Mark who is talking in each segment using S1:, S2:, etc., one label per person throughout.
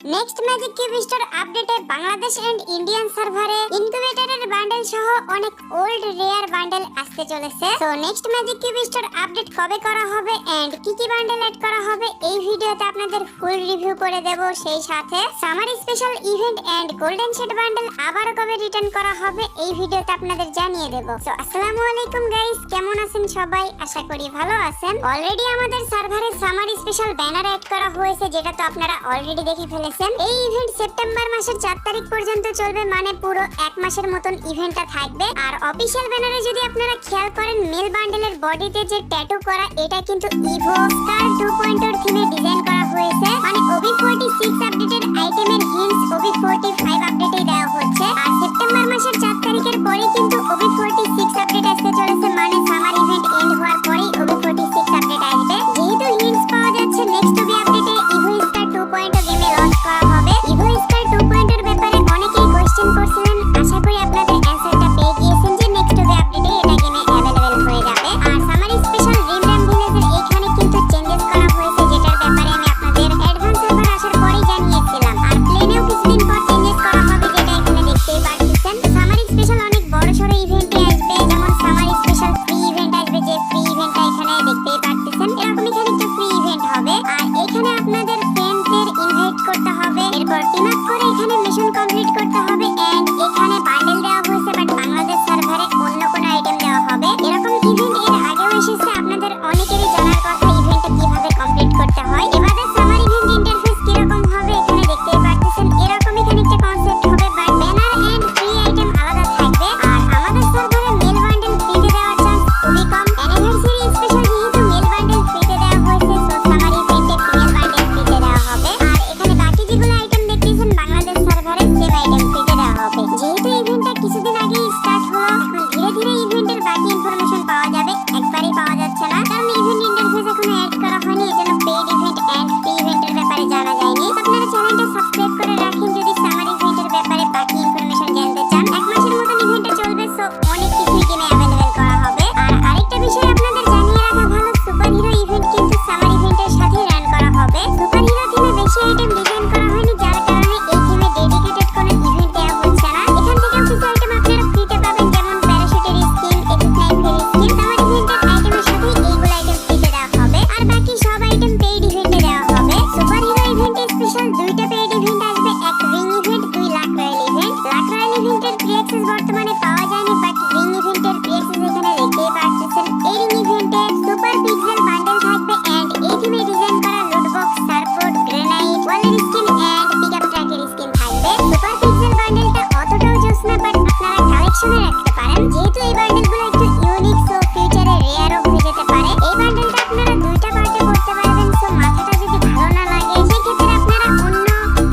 S1: Next magic cube store আপডেটে Bangladesh and Indian সার্ভারে ইনকিউবেটরের bundle সহ অনেক ওল্ড রেয়ার বান্ডেল আসতে চলেছে। তো next magic cube store update কবে করা হবে এন্ড কি কি বান্ডেল অ্যাড করা হবে এই ভিডিওতে আপনাদের ফুল রিভিউ করে দেব। সেই সাথে summer special event and golden shade bundle আবার কবে রিটার্ন করা হবে এই ভিডিওতে আপনাদের জানিয়ে দেব। সো আসসালামু আলাইকুম গাইস, কেমন আছেন সবাই? আশা করি ভালো আছেন। অলরেডি আমাদের সার্ভারে সামার স্পেশাল ব্যানার অ্যাড করা হয়েছে, যেটা তো আপনারা অলরেডি দেখে ফেলেছেন। এই ইভেন্ট সেপ্টেম্বর মাসের 4 তারিখ পর্যন্ত চলবে, মানে পুরো এক মাসের মতন ইভেন্টটা থাকবে। আর অফিশিয়াল ব্যানারে যদি আপনারা খেয়াল করেন, মেল বান্ডেলের বডিতে যে ট্যাটু করা, এটা কিন্তু ইভো স্টার 2.0 থিমে ডিজাইন করা হয়েছে। মানে OB46 আপডেটেড আইটেমের হিন্টস OB45 আপডেটেই দেওয়া হচ্ছে। আর সেপ্টেম্বর মাসের 4 তারিখের পরে কিন্তু OB46 আপডেট আসতে চলেছে, মানে সামার ইভেন্ট এন্ড হওয়ার পরেই OB46 আপডেট আসবে। যেহেতু হিন্টস পাওয়া যাচ্ছে নেক্সট OB আপডেটে ইভো স্টার 2.0 গেমে লঞ্চ করা হবে। ইভো স্টার 2.0 এর ব্যাপারে অনেকেই কোশ্চেন করছিলেন, আশা করি আপনাদের অ্যানসারটা পেয়ে গিয়েছেন যে নেক্সট OB আপডেটে এটা গেমে अवेलेबल হয়ে যাবে। আর সামার স্পেশাল ড্রিম র্যাম ভিলেজের এখানে কিন্তু চেঞ্জেস করা হয়েছে, যেটার ব্যাপারে আমি আপনাদের অ্যাডভান্স সার্ভার আসার পরেই জানিয়েছিলাম। আর প্লেনেও কিছুদিন পর চেঞ্জেস করা হবে, যেটা এখানে দেখতেই পাচ্ছেন। সামার স্পেশাল অনেক বড়সড় ইভেন্টে আসবে, যেমন সামার স্পেশাল ফ্রি ইভেন্ট আসবে, যে ফ্রি ইভেন্টটা এখানে দেখতেই পাচ্ছেন। এরকম এখানে একটা ফ্রি ইভেন্ট হবে। আর এখানে আপনাদের ফ্রেন্ডদের ইনভাইট করতে হবে, এরপর টিম আপ করে এখানে মিশন কমপ্লিট করতে হবে। এন্ড এখানে বান্ডেল দেওয়া হয়েছে, বাট বাংলাদেশ সার্ভারে অন্য কোনো আইটেম দেওয়া হবে। এরকম ইভেন্ট এর আগেও এসেছে, আপনাদের অনেকেরই জানার কথা ইভেন্টটা কিভাবে কমপ্লিট করতে হয়। এবারে সামার ইভেন্ট ইন্টারফেস কিরকম হবে এখানে দেখতেই পাচ্ছেন। এরকম এখানে একটা কনসেপ্ট হবে, but banner and free item আলাদা থাকবে। আর আমাদের সার্ভারে মেল বান্ডেল ফ্রিতে দেওয়ার চান্স খুবই কম। অ্যানিভার্সারি স্পেশাল যেহেতু মেল বান্ডেল ফ্রিতে দেওয়া হয়েছে, সো সামার ইভেন্টে ফিমেল বান্ডেল ফ্রিতে দেওয়া হবে। আর এখানে বাকি যেগুলো আইটেম দেখতেছেন বাংলাদেশ সার্ভারে সেম আইটেম ফ্রিতে দেওয়া হবে। যেহেতু ইভেন্টটা কিছুদিন আগেই স্টার্ট হলো, এখন ধীরে ধীরে ইভেন্টের বাকি ইনফরমেশন পাওয়া যাবে, একবারই পাওয়া যাচ্ছে না, কারণ ইভেন্ট ইন্টারফেস এখনো অ্যাড করা হয়নি, এজন্য পেইড ইভেন্ট এন্ড ফ্রি ইভেন্টের ব্যাপারে জানা যায়নি। আপনারা চ্যানেলটা সাবস্ক্রাইব করে রাখেন যদি সামার ইভেন্টের ব্যাপারে বাকি ইনফরমেশন জানতে চান। এক মাসের মতন ইভেন্টটা চলবে, সো অনেক কিছুই গেমে अवेलेबल করা হবে। আর আরেকটা বিষয় আপনাদের জানিয়ে রাখা ভালো, সুপারহিরো ইভেন্ট কিন্তু সামার ইভেন্টের সাথে রান করা হবে। সুপারহিরো থিমে বেশি আইটেম ডিজাইন করা হয়নি, যার কারণে এই থিমে ডেডিকেটেড কোনো ইভেন্ট দেওয়া হচ্ছে না। এখান থেকেও কিছু আইটেম আপনারা ফ্রিতে পাবেন, যেমন প্যারাশুটের স্কিন, এক্সপ্লাইন ফেরি স্কিন। সামার ইভেন্টের আইটেমের সাথে এইগুলো আইটেম ফ্রিতে দেওয়া হবে, আর বাকি সব আইটেম পেইড ইভেন্টে দেওয়া হবে। সুপারহিরো ইভেন্টে স্পেশাল দুইটা পেইড ইভেন্ট আসবে, এক ring event, 2 lakh royal event. Lakh royal ইভেন্টের প্রি অ্যাক্সেস বর্তমানে পাওয়া যায়নি, বাট রিং ইভেন্টের প্রি অ্যাক্সেস এখানে দেখতেই পাচ্ছেন। এই রিং ইভেন্টে সুপার পিক্সেল বান্ডেল থাকবে এন্ড এই থিমে ডিজাইন করা লুট বক্স, সারপোর্ট, গ্রেনাইট, ওয়ালের স্কিন এন্ড পিকআপ ট্র্যাকের স্কিন থাকবে। সুপার পিক্সেল বান্ডেলটা অতটাও জোস না, বাট আপনারা কালেকশনে রাখতে পারেন, যেহেতু এই বান্ডেলগুলো একটু ইউনিক, সো ফিউচারে রেয়ারও হয়ে যেতে পারে। এই বান্ডেলটা আপনারা দুইটা পার্টে করতে পারবেন, সো মাথাটা যদি ভালো না লাগে সেক্ষেত্রে আপনারা অন্য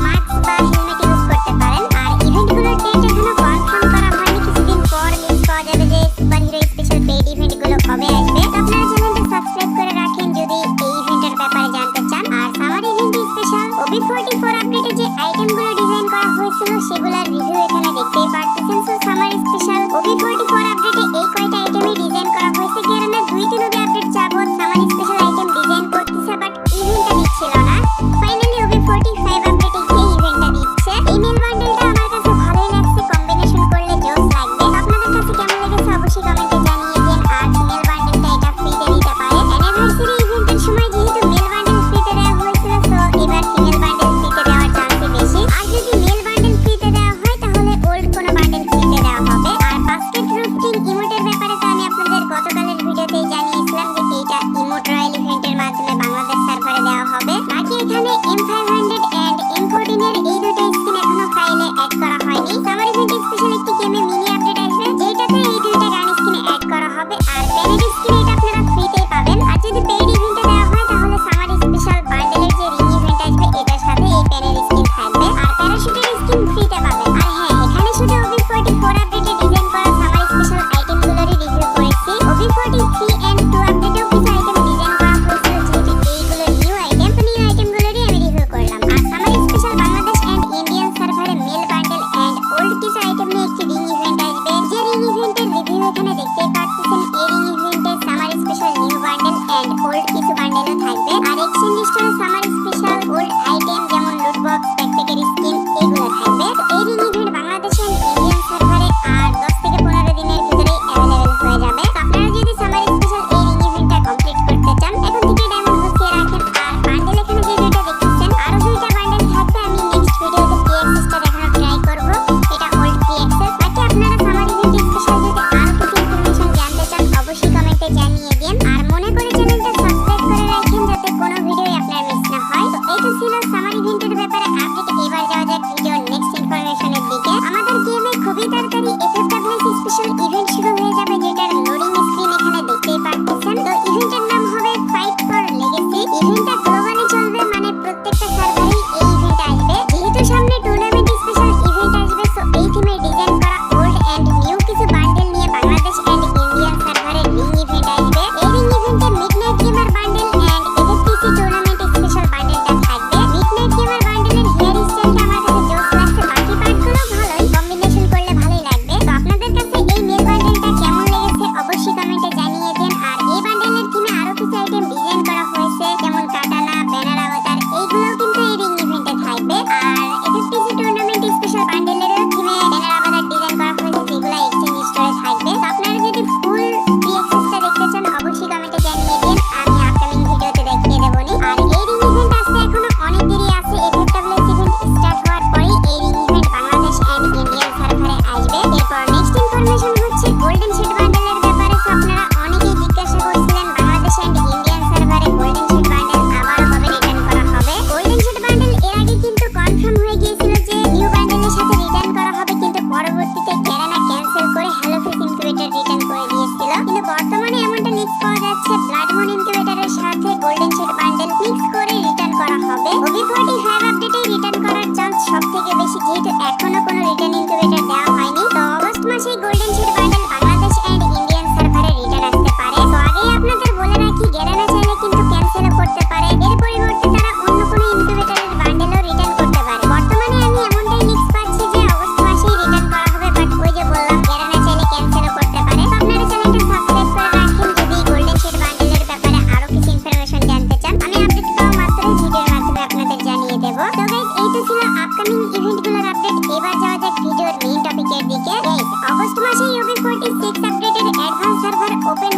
S1: মাস্ক বা হেলমেট ইউজ করতে পারেন। আর ইভেন্টগুলোর ডেট এখনো কনফার্ম করা হয়নি, কিছুদিন পর নিউজ পাওয়া যাবে যে সুপারহিরো স্পেশাল পেইড ইভেন্টগুলো কবে আসবে। তো আপনারা চ্যানেলটা সাবস্ক্রাইব করে রাখেন যদি এই ইভেন্টের ব্যাপারে জানতে চান। আর সামার ইভেন্ট স্পেশাল OB44 আপডেটে যে আইটেমগুলো ডিজাইন করা হয়েছিল সেগুলোর রিভিউ এখানে দেখতেই পাচ্ছেন। সো সামার স্পেশাল OB44 আপডেটে এই কয়টা আইটেমই ডিজাইন করা হয়েছে, কারণ 2-3 OB আপডেট যাবত সামার স্পেশাল আইটেম ডিজাইন করতেছে, বাট ইভেন্টটা দিচ্ছিল না। ফাইনালি OB45 আপডেটে এই ইভেন্টটা দিচ্ছে। এই মেল বান্ডেলটা আমার কাছে ভালোই লাগছে, কম্বিনেশন করলে জোস লাগবে। আপনাদের কাছে কেমন লেগেছে অবশ্যই কমেন্টে জানিয়ে দিন। আর মেল বান্ডেলটা এটা ফ্রিতে নিতে পারে। অ্যানিভার্সারি ইভেন্টের সময় যেহেতু মেল বান্ডেল ফ্রিতে দেওয়া হয়েছিল, সো এবার ফিমেল বান্ডেল ফ্রিতে দেওয়ার চান্সই বেশি। আর যদি মেল বান্ডেল ফ্রিতে দেওয়া হয় তাহলে যেহেতু এখনো কোনো রিটার্ন ইনকিউবেটর দেওয়া হয়নি, তো অগস্ট মাসে golden sheet bundle Bangladesh and Indian সার্ভারে রিটার্ন আসতে পারে। তো আগেই আপনাদের বলে রাখি, গেরানা চাইলে কিন্তু ক্যান্সেলও করতে পারে। এর পরিবর্তে তারা অন্য কোনো ইনকিউবেটরের বান্ডেলও রিটার্ন করতে পারে। বর্তমানে আমি এমনটাই লিস্ট পাচ্ছি যে অগস্ট মাসেই রিটার্ন করা হবে, বাট ওই যে বললাম গেরানা চাইলে ক্যান্সেলও করতে পারে। তো আপনারা চ্যানেলটা সাবস্ক্রাইব করে রাখেন যদি গোল্ডেন শিট বান্ডেলের ব্যাপারে আরো কিছু ইনফরমেশন জানতে চান। আমি আপডেট পাওয়া মাত্রই ভিডিওর মাধ্যমে আপনাদের জানিয়ে দেব। তো গাইস, এই তো ছিল আপকামিং ইভেন্টগুলোর আপডেট। এবার যাওয়া যাক ভিডিওর মেইন টপিকের দিকে। গাইস, অগস্ট মাসে ইউবি 46 আপডেটের অ্যাডভান্স সার্ভার ওপেন